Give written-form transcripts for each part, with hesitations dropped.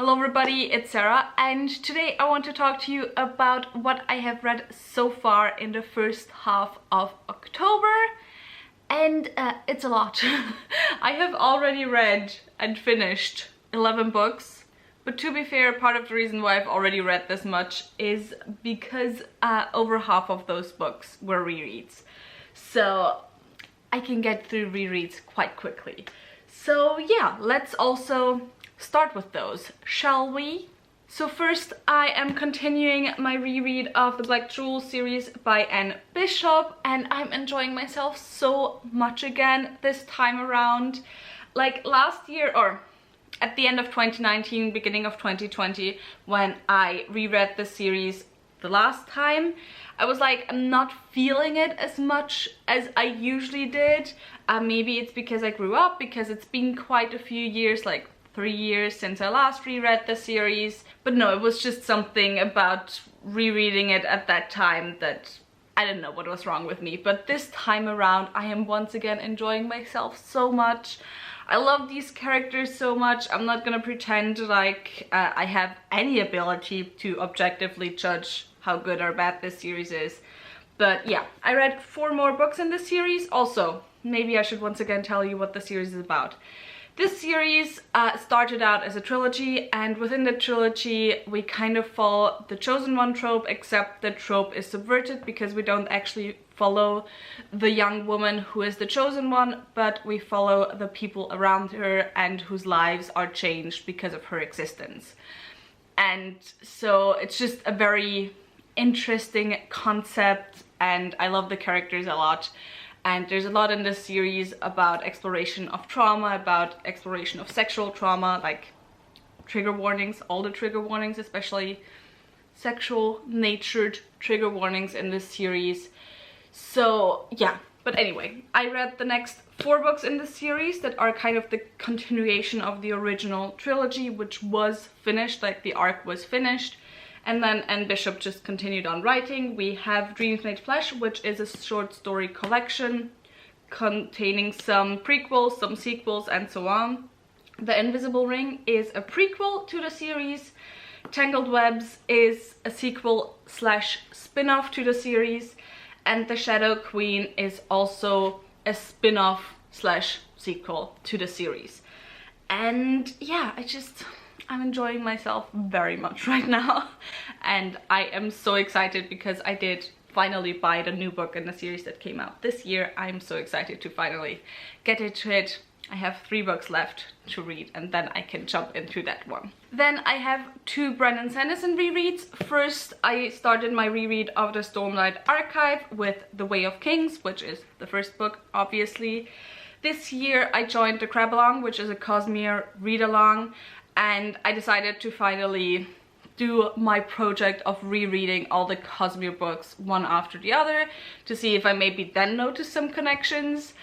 Hello everybody, it's Sarah, and today I want to talk to you about what I have read so far in the first half of October, and it's a lot. I have already read and finished 11 books, but to be fair, part of the reason why I've already read this much is because over half of those books were rereads, so I can get through rereads quite quickly. So yeah, let's also start with those, shall we? So first, I am continuing my reread of the Black Jewel series by Anne Bishop, and I'm enjoying myself so much again this time around. Like last year, or at the end of 2019, beginning of 2020, when I reread the series the last time, I was like, I'm not feeling it as much as I usually did. Maybe it's because I grew up, because it's been quite a few years, like 3 years since I last reread the series. But no, it was just something about rereading it at that time that I don't know what was wrong with me. But this time around, I am once again enjoying myself so much. I love these characters so much. I'm not gonna pretend like I have any ability to objectively judge how good or bad this series is. But yeah, I read 4 more books in this series. Also, maybe I should once again tell you what the series is about. This series started out as a trilogy, and within the trilogy we kind of follow the Chosen One trope, except the trope is subverted because we don't actually follow the young woman who is the Chosen One, but we follow the people around her and whose lives are changed because of her existence. And so it's just a very interesting concept, and I love the characters a lot. And there's a lot in this series about exploration of trauma, about exploration of sexual trauma, like trigger warnings, all the trigger warnings, especially sexual natured trigger warnings in this series. So yeah, but anyway, I read the next 4 books in the series that are kind of the continuation of the original trilogy, which was finished, like the arc was finished. And then Anne Bishop just continued on writing. We have Dreams Made Flesh, which is a short story collection containing some prequels, some sequels, and so on. The Invisible Ring is a prequel to the series. Tangled Webs is a sequel slash spin-off to the series. And The Shadow Queen is also a spin-off slash sequel to the series. And yeah, I'm enjoying myself very much right now, and I am so excited because I did finally buy the new book in the series that came out this year. I'm so excited to finally get into it. I have 3 books left to read, and then I can jump into that one. Then I have 2 Brandon Sanderson rereads. First, I started my reread of the Stormlight Archive with The Way of Kings, which is the first book, obviously. This year I joined the Crab Along, which is a Cosmere read-along, and I decided to finally do my project of rereading all the Cosmere books one after the other to see if I maybe then notice some connections.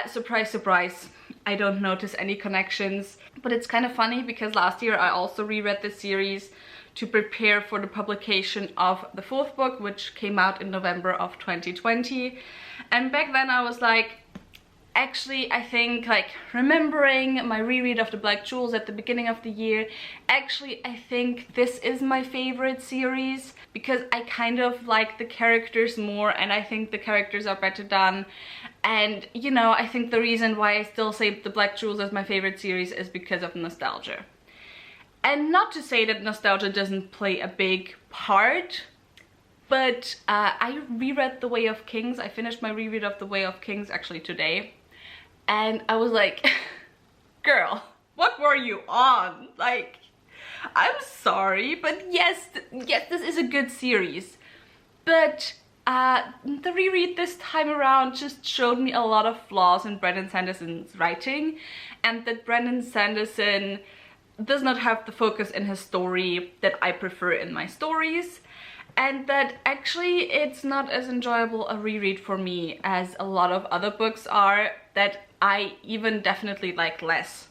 Surprise, surprise, I don't notice any connections. But it's kind of funny because last year I also reread the series to prepare for the publication of the 4th book, which came out in November of 2020. And back then I was like, actually, I think, like, remembering my reread of the Black Jewels at the beginning of the year, actually I think this is my favorite series because I kind of like the characters more, and I think the characters are better done. And you know, I think the reason why I still say the Black Jewels is my favorite series is because of nostalgia. And not to say that nostalgia doesn't play a big part, but I reread The Way of Kings. I finished my reread of The Way of Kings actually today. And I was like, girl, what were you on? Like, I'm sorry, but yes, this is a good series. But the reread this time around just showed me a lot of flaws in Brandon Sanderson's writing, and that Brandon Sanderson does not have the focus in his story that I prefer in my stories. And that actually it's not as enjoyable a reread for me as a lot of other books are that I even definitely like less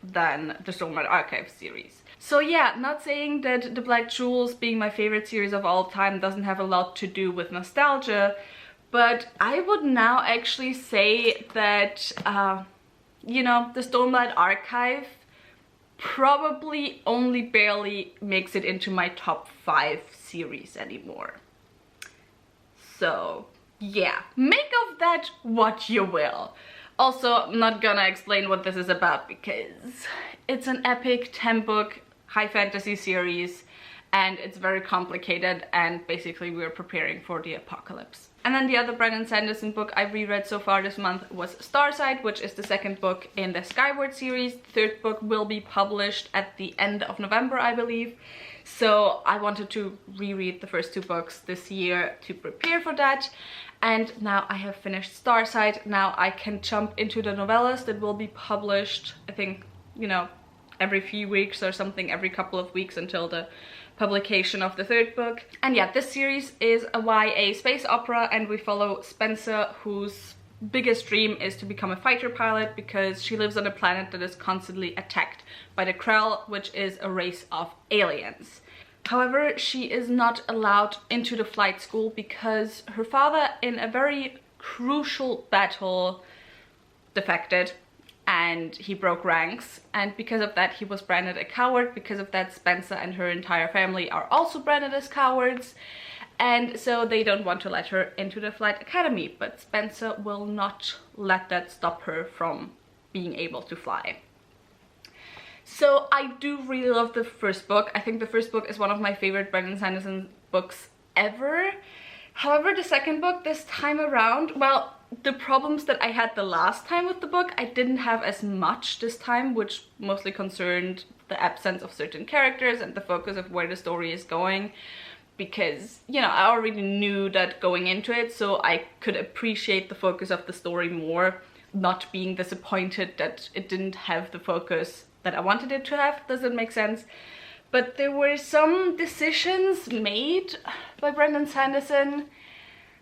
than the Stormlight Archive series. So yeah, not saying that the Black Jewels being my favorite series of all time doesn't have a lot to do with nostalgia, but I would now actually say that, you know, the Stormlight Archive probably only barely makes it into my top 5 series anymore. So yeah, make of that what you will. Also, I'm not gonna explain what this is about because it's an epic 10-book high fantasy series and it's very complicated, and basically we're preparing for the apocalypse. And then the other Brandon Sanderson book I reread so far this month was Starsight, which is the 2nd book in the Skyward series. The 3rd book will be published at the end of November, I believe. So I wanted to reread the first 2 books this year to prepare for that. And now I have finished Starsight. Now I can jump into the novellas that will be published, I think, you know, every few weeks or something, every couple of weeks until the publication of the 3rd book. And yeah, this series is a YA space opera, and we follow Spencer, whose biggest dream is to become a fighter pilot because she lives on a planet that is constantly attacked by the Krell, which is a race of aliens. However, she is not allowed into the flight school because her father, in a very crucial battle, defected and he broke ranks, and because of that he was branded a coward. Because of that, Spencer and her entire family are also branded as cowards, and so they don't want to let her into the flight academy, but Spencer will not let that stop her from being able to fly. So I do really love the first book. I think the first book is one of my favorite Brandon Sanderson books ever. However, the 2nd book this time around, well, the problems that I had the last time with the book, I didn't have as much this time, which mostly concerned the absence of certain characters and the focus of where the story is going. Because, you know, I already knew that going into it, so I could appreciate the focus of the story more, not being disappointed that it didn't have the focus that I wanted it to have. Does it make sense? But there were some decisions made by Brandon Sanderson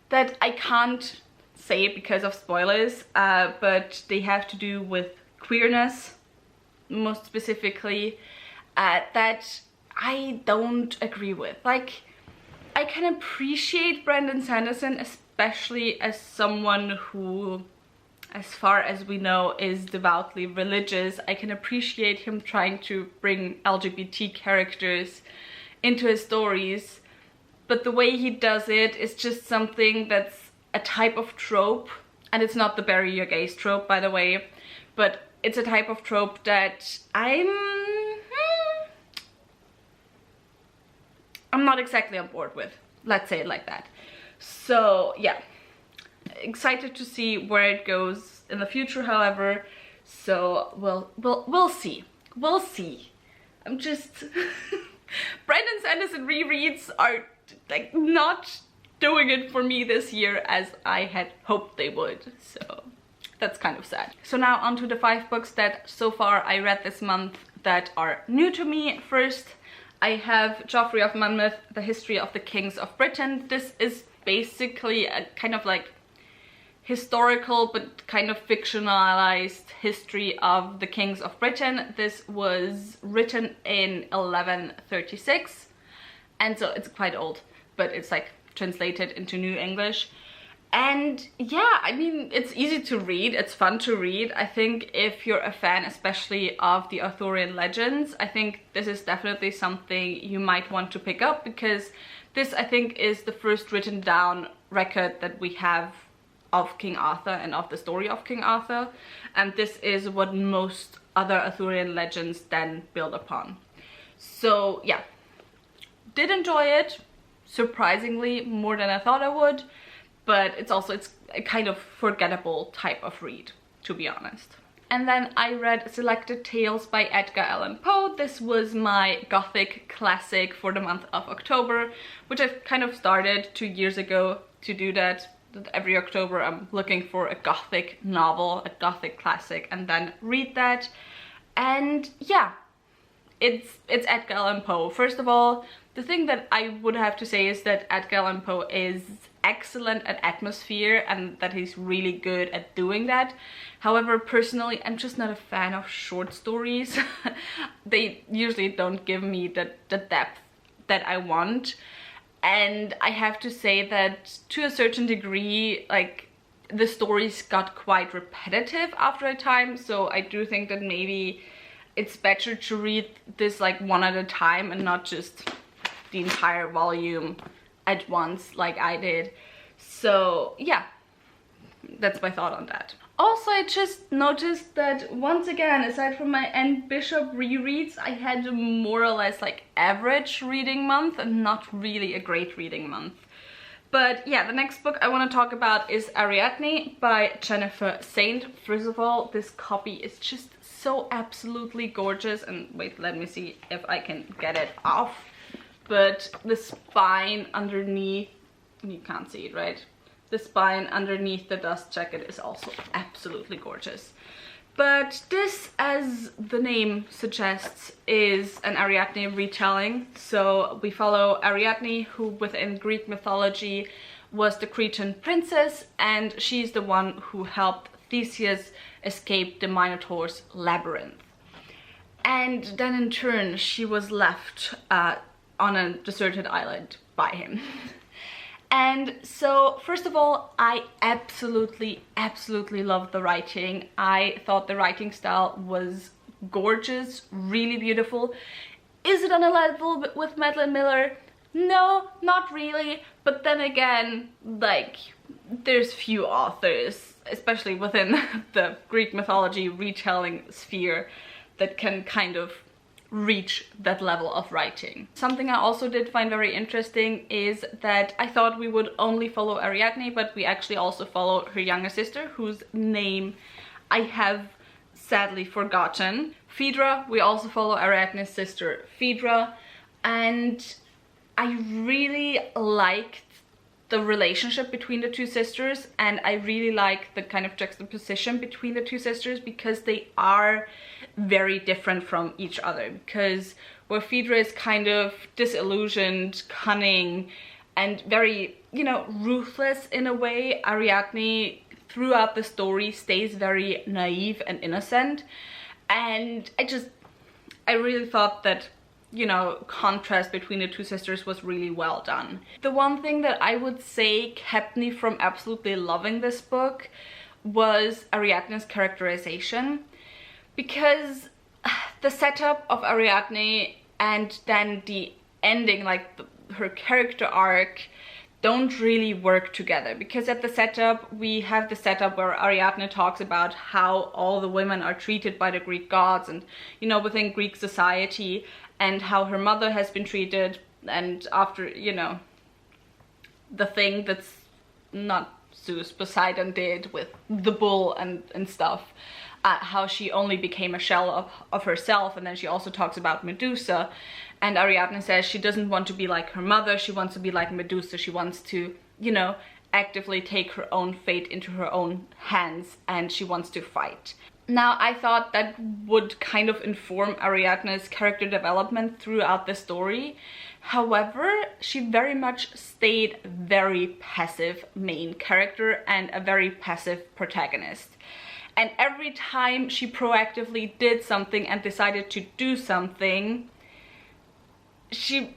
that I can't say because of spoilers, but they have to do with queerness, most specifically, that I don't agree with. Like, I can appreciate Brandon Sanderson, especially as someone who, as far as we know, is devoutly religious. I can appreciate him trying to bring LGBT characters into his stories, but the way he does it is just something that's a type of trope, and it's not the bury your gays trope, by the way, but it's a type of trope that I'm not exactly on board with. Let's say it like that. So yeah, excited to see where it goes in the future, however. So we'll see. We'll see. I'm just Brandon Sanderson rereads are like not doing it for me this year as I had hoped they would. So that's kind of sad. So now on to the 5 books that so far I read this month that are new to me. First, I have Joffrey of Mammoth, The History of the Kings of Britain. This is basically a kind of like historical but kind of fictionalized history of the kings of Britain. This was written in 1136, and so it's quite old, but it's like translated into New English. And yeah, I mean, it's easy to read, it's fun to read. I think if you're a fan especially of the Arthurian legends, I think this is definitely something you might want to pick up, because this, I think, is the first written down record that we have of King Arthur and of the story of King Arthur, and this is what most other Arthurian legends then build upon. So yeah, did enjoy it, surprisingly more than I thought I would, but it's a kind of forgettable type of read, to be honest. And then I read Selected Tales by Edgar Allan Poe. This was my gothic classic for the month of October, which I've kind of started 2 years ago to do that. Every October I'm looking for a gothic novel, a gothic classic, and then read that. And yeah, it's Edgar Allan Poe. First of all, the thing that I would have to say is that Edgar Allan Poe is excellent at atmosphere and that he's really good at doing that. However, personally, I'm just not a fan of short stories. They usually don't give me the depth that I want. And I have to say that to a certain degree, like, the stories got quite repetitive after a time. So I do think that maybe it's better to read this like one at a time and not just the entire volume at once like I did. So yeah, that's my thought on that. Also, I just noticed that once again, aside from my Anne Bishop rereads, I had a more or less like average reading month and not really a great reading month. But yeah, the next book I want to talk about is Ariadne by Jennifer Saint. First of all, this copy is just so absolutely gorgeous. And wait, let me see if I can get it off. But the spine underneath, you can't see it, right? The spine underneath the dust jacket is also absolutely gorgeous. But this, as the name suggests, is an Ariadne retelling. So we follow Ariadne, who within Greek mythology was the Cretan princess, and she's the one who helped Theseus escape the Minotaur's labyrinth. And then in turn, she was left on a deserted island by him. And so, first of all, I absolutely loved the writing. I thought the writing style was gorgeous, really beautiful. Is it on a level with Madeline Miller? No, not really. But then again, like, there's few authors, especially within the Greek mythology retelling sphere, that can kind of reach that level of writing. Something I also did find very interesting is that I thought we would only follow Ariadne, but we actually also follow her younger sister, whose name I have sadly forgotten. Phaedra. We also follow Ariadne's sister Phaedra, and I really liked the relationship between the two sisters, and I really like the kind of juxtaposition between the two sisters, because they are very different from each other. Because where Phaedra is kind of disillusioned, cunning, and very, you know, ruthless in a way, Ariadne throughout the story stays very naive and innocent. And I really thought that, you know, contrast between the two sisters was really well done. The one thing that I would say kept me from absolutely loving this book was Ariadne's characterization, because the setup of Ariadne and then the ending, like her character arc, don't really work together. Because at the setup, we have the setup where Ariadne talks about how all the women are treated by the Greek gods and, you know, within Greek society, and how her mother has been treated, and after, you know, the thing that's not Zeus, Poseidon did with the bull and stuff, how she only became a shell of herself. And then she also talks about Medusa, and Ariadne says she doesn't want to be like her mother, she wants to be like Medusa. She wants to, you know, actively take her own fate into her own hands, and she wants to fight. Now, I thought that would kind of inform Ariadne's character development throughout the story. However, she very much stayed very passive main character and a very passive protagonist. And every time she proactively did something and decided to do something, she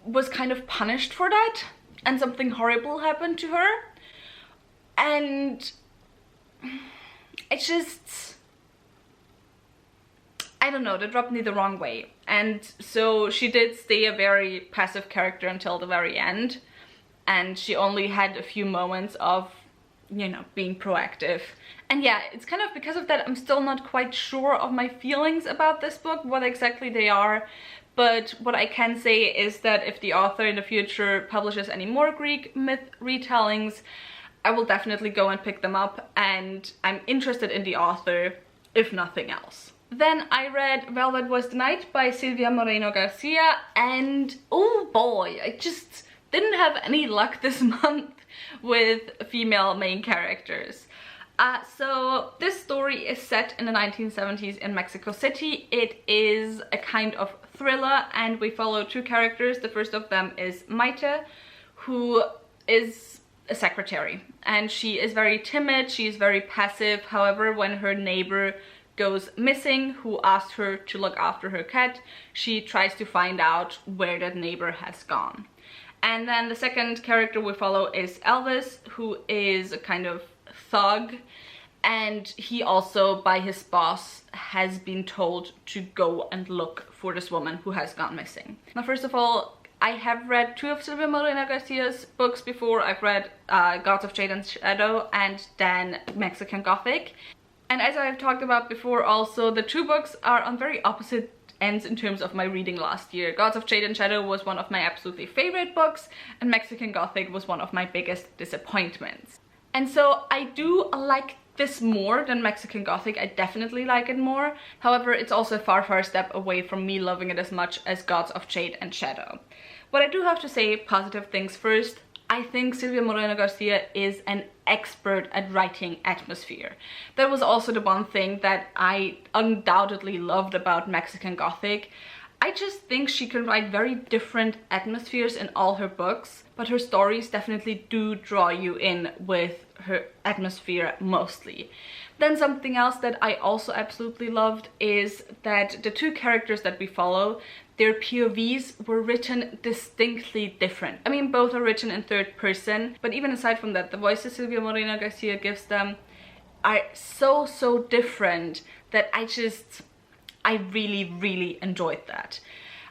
was kind of punished for that, and something horrible happened to her. And it just, I don't know, that rubbed me the wrong way. And so she did stay a very passive character until the very end, and she only had a few moments of, you know, being proactive. And yeah, it's kind of because of that I'm still not quite sure of my feelings about this book, what exactly they are. But what I can say is that if the author in the future publishes any more Greek myth retellings, I will definitely go and pick them up, and I'm interested in the author, if nothing else. Then I read Velvet Was the Night by Silvia Moreno Garcia, and oh boy, I just didn't have any luck this month with female main characters. So this story is set in the 1970s in Mexico City. It is a kind of thriller, and we follow two characters. The first of them is Maite, who is a secretary, and she is very timid, she is very passive. However, when her neighbor goes missing, who asked her to look after her cat, she tries to find out where that neighbor has gone. And then the second character we follow is Elvis, who is a kind of thug, And he also, by his boss, has been told to go and look for this woman who has gone missing. Now, first of all, I have read 2 of Silvia Moreno Garcia's books before. I've read Gods of Jade and Shadow and then Mexican Gothic. And as I've talked about before also, the 2 books are on very opposite ends in terms of my reading last year. Gods of Jade and Shadow was one of my absolutely favorite books, and Mexican Gothic was one of my biggest disappointments. And so I do like this more than Mexican Gothic. I definitely like it more. However, it's also a far step away from me loving it as much as Gods of Jade and Shadow. But I do have to say positive things first. I think Silvia Moreno Garcia is an expert at writing atmosphere. That was also the one thing that I undoubtedly loved about Mexican Gothic. I just think she can write very different atmospheres in all her books, but her stories definitely do draw you in with her atmosphere mostly. Then something else that I also absolutely loved is that the 2 characters that we follow, their POVs were written distinctly different. I mean, both are written in 3rd person, but even aside from that, the voices Silvia Moreno Garcia gives them are so different that I really enjoyed that.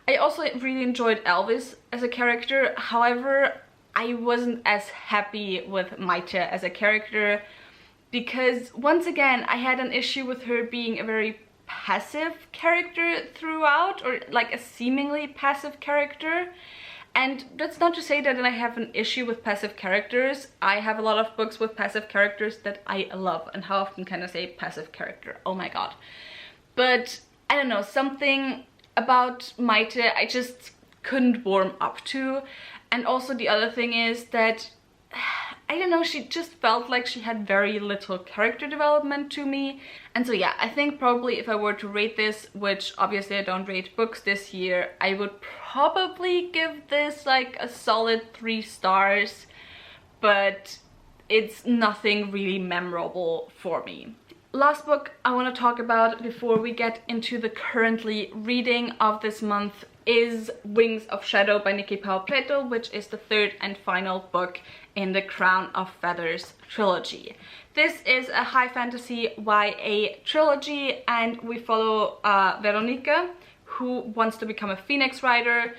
I also really enjoyed Elvis as a character. However, I wasn't as happy with Maite as a character because, once again, I had an issue with her being a very passive character throughout, or like a seemingly passive character. And that's not to say that I have an issue with passive characters. I have a lot of books with passive characters that I love. And how often can I say passive character? Oh my god. But I don't know, something about Maite I just couldn't warm up to. And also the other thing is that, I don't know, she just felt like she had very little character development to me. And so yeah, I think probably if I were to rate this, which obviously I don't rate books this year, I would probably give this like a solid 3 stars, but it's nothing really memorable for me. Last book I want to talk about before we get into the currently reading of this month is Wings of Shadow by Nikki Powell Prieto, which is the 3rd and final book in the Crown of Feathers trilogy. This is a high fantasy YA trilogy, and we follow Veronica, who wants to become a Phoenix Rider,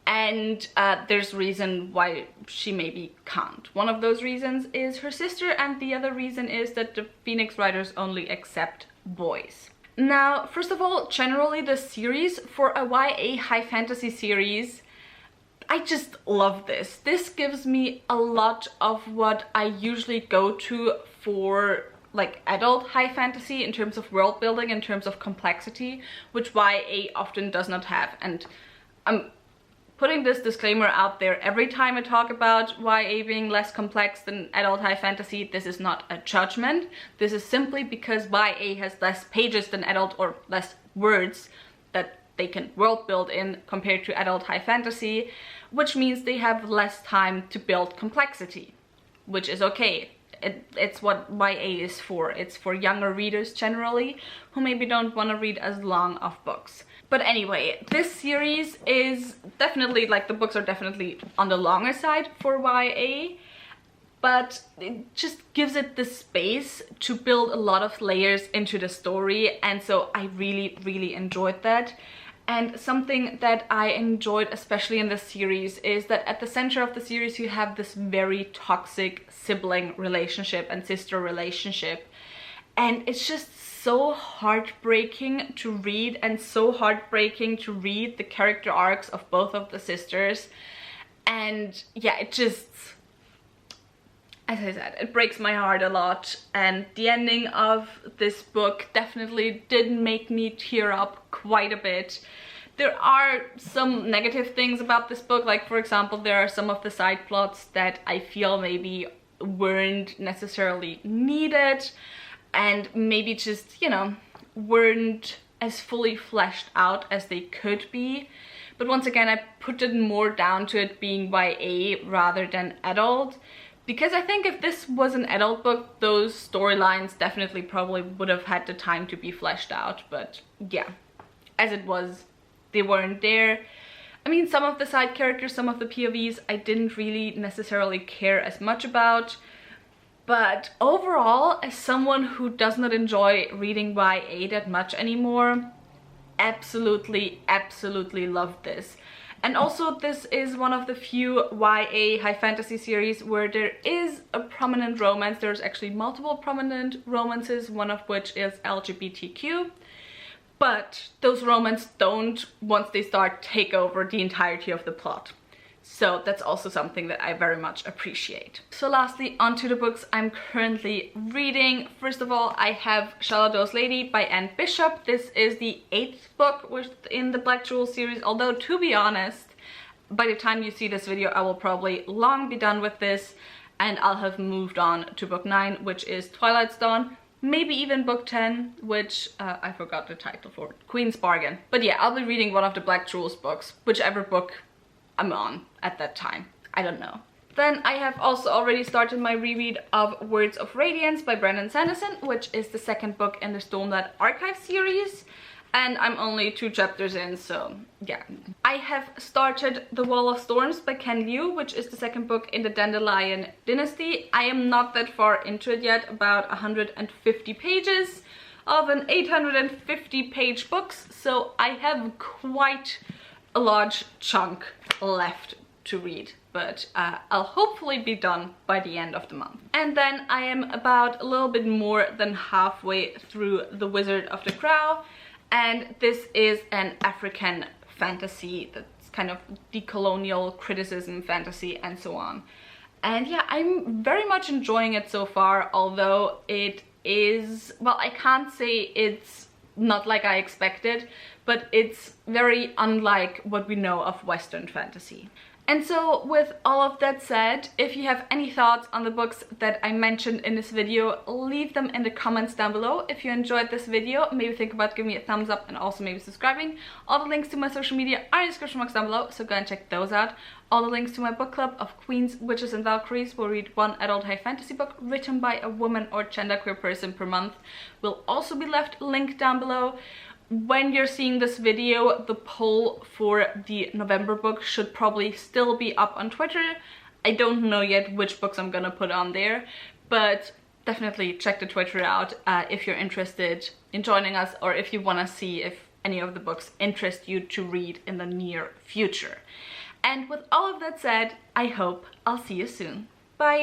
and there's reason why she maybe can't. One of those reasons is her sister, and the other reason is that the Phoenix Riders only accept boys. Now, first of all, generally the series, for a YA high fantasy series, I just love this. This gives me a lot of what I usually go to for like adult high fantasy in terms of world building, in terms of complexity, which YA often does not have. And I'm putting this disclaimer out there every time I talk about YA being less complex than adult high fantasy. This is not a judgment. This is simply because YA has less pages than adult, or less words that they can world build in compared to adult high fantasy, which means they have less time to build complexity, which is okay. It's what YA is for. It's for younger readers generally, who maybe don't want to read as long of books. But anyway, this series is definitely, like, the books are definitely on the longer side for YA, but it just gives it the space to build a lot of layers into the story, and so I really enjoyed that. And something that I enjoyed especially in this series is that at the center of the series you have this very toxic sibling relationship and sister relationship, and it's just so heartbreaking to read, and so heartbreaking to read the character arcs of both of the sisters. And yeah, it just, as I said, it breaks my heart a lot, and the ending of this book definitely did make me tear up quite a bit. There are some negative things about this book, like for example, there are some of the side plots that I feel maybe weren't necessarily needed, and maybe just, you know, weren't as fully fleshed out as they could be. But once again, I put it more down to it being YA rather than adult, because I think if this was an adult book, those storylines definitely probably would have had the time to be fleshed out. But yeah, as it was, they weren't there. I mean, some of the side characters, some of the POVs I didn't really necessarily care as much about, But overall, as someone who does not enjoy reading YA that much anymore, absolutely love this. And also, this is one of the few YA high fantasy series where there is a prominent romance. There's actually multiple prominent romances, one of which is LGBTQ. But those romances don't, once they start, take over the entirety of the plot. So that's also something that I very much appreciate. So lastly, onto the books I'm currently reading. First of all, I have Shalado's Lady by Anne Bishop. This is the 8th book within the Black Jewel series, although to be honest, by the time you see this video, I will probably long be done with this and I'll have moved on to book 9, which is Twilight's Dawn. Maybe even book 10, which I forgot the title for, Queen's Bargain. But yeah, I'll be reading one of the Black Jewels books, whichever book I'm on at that time. I don't know. Then I have also already started my reread of Words of Radiance by Brandon Sanderson, which is the 2nd book in the Stormlight Archive series. And I'm only 2 chapters in, so yeah. I have started The Wall of Storms by Ken Liu, which is the 2nd book in the Dandelion Dynasty. I am not that far into it yet, about 150 pages of an 850 page books, so I have quite a large chunk left to read, but I'll hopefully be done by the end of the month. And then I am about a little bit more than halfway through The Wizard of the Crow, and this is an African fantasy that's kind of decolonial criticism fantasy and so on. And yeah, I'm very much enjoying it so far, although it is, well, I can't say it's not like I expected, but it's very unlike what we know of Western fantasy. And so with all of that said, if you have any thoughts on the books that I mentioned in this video, leave them in the comments down below. If you enjoyed this video, maybe think about giving me a thumbs up and also maybe subscribing. All the links to my social media are in the description box down below, so go and check those out. All the links to my book club of Queens, Witches and Valkyries, will read one adult high fantasy book written by a woman or genderqueer person per month, will also be left linked down below. When you're seeing this video, the poll for the November book should probably still be up on Twitter. I don't know yet which books I'm gonna put on there, but definitely check the Twitter out if you're interested in joining us, or if you want to see if any of the books interest you to read in the near future. And with all of that said, I hope I'll see you soon. Bye!